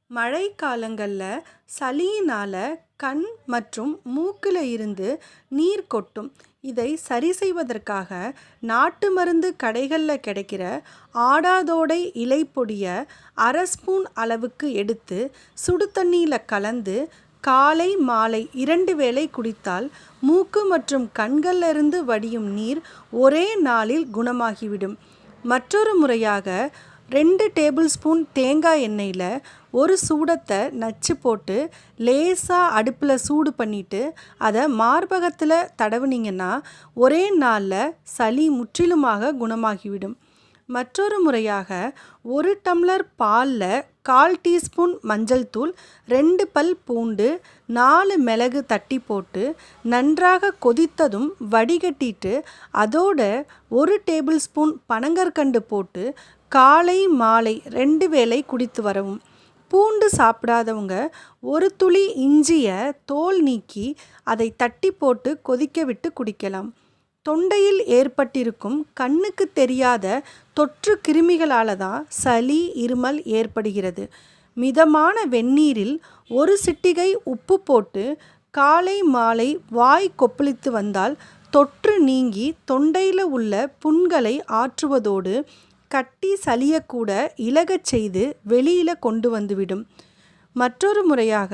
மழை காலங்களில் சளியினால் கண் மற்றும் மூக்கில் இருந்து நீர் கொட்டும். இதை சரி செய்வதற்காக நாட்டு மருந்து கடைகளில் கிடைக்கிற ஆடாதோடை இலைப்பொடியை 1/2 ஸ்பூன் அளவுக்கு எடுத்து சுடு தண்ணியில் கலந்து காலை மாலை 2 வேளை குடித்தால் மூக்கு மற்றும் கண்களில் இருந்து வடியும் நீர் ஒரே நாளில் குணமாகிவிடும். மற்றொரு முறையாக 2 டேபிள் ஸ்பூன் தேங்காய் எண்ணெயில் ஒரு சூடத்தை நச்சு போட்டு லேசாக அடுப்பில் சூடு பண்ணிவிட்டு அதை மார்பகத்தில் தடவுனீங்கன்னா ஒரே நாளில் சளி முற்றிலுமாக குணமாகிவிடும். மற்றொரு முறையாக 1 டம்ளர் பாலில் 1/4 டீஸ்பூன் மஞ்சள் தூள், 2 பல் பூண்டு, 4 மிளகு தட்டி போட்டு நன்றாக கொதித்ததும் வடிகட்டிட்டு அதோட 1 டேபிள் ஸ்பூன் பனங்கற்கண்டு போட்டு காலை மாலை 2 வேளை குடித்து வரவும். பூண்டு சாப்பிடாதவங்க 1 துளி இஞ்சியை தோல் நீக்கி அதை தட்டி போட்டு கொதிக்க விட்டு குடிக்கலாம். தொண்டையில் ஏற்பட்டிருக்கும் கண்ணுக்கு தெரியாத தொற்று கிருமிகளால் தான் சளி இருமல் ஏற்படுகிறது. மிதமான வெந்நீரில் 1 சிட்டிகை உப்பு போட்டு காலை மாலை வாய் கொப்பளித்து வந்தால் தொற்று நீங்கி தொண்டையில் உள்ள புண்களை ஆற்றுவதோடு கட்டி சளியக்கூட இலகச் செய்து வெளியில் கொண்டு வந்துவிடும். மற்றொரு முறையாக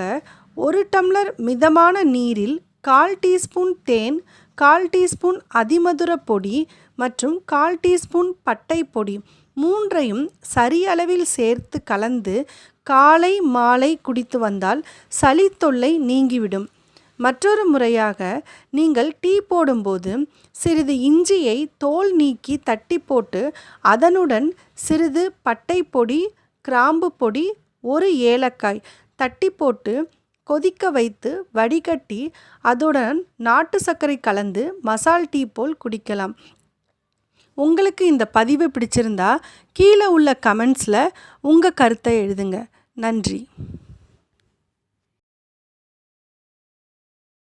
1 டம்ளர் மிதமான நீரில் 1/4 டீஸ்பூன் தேன், 1/4 டீஸ்பூன் அதிமதுர பொடி மற்றும் 1/4 டீஸ்பூன் பட்டை பொடி 3ஐயும் சரியளவில் சேர்த்து கலந்து காலை மாலை குடித்து வந்தால் சளி தொல்லை நீங்கிவிடும். மற்றொரு முறையாக நீங்கள் டீ போடும்போது சிறிது இஞ்சியை தோல் நீக்கி தட்டி போட்டு அதனுடன் சிறிது பட்டை பொடி, கிராம்பு பொடி, 1 ஏலக்காய் தட்டி போட்டு கொதிக்க வைத்து வடிகட்டி அதுடன் நாட்டு சர்க்கரை கலந்து மசால் டீ போல் குடிக்கலாம். உங்களுக்கு இந்த பதிவு பிடிச்சிருந்தா கீழே உள்ள கமெண்ட்ஸில் உங்கள் கருத்தை எழுதுங்க. நன்றி.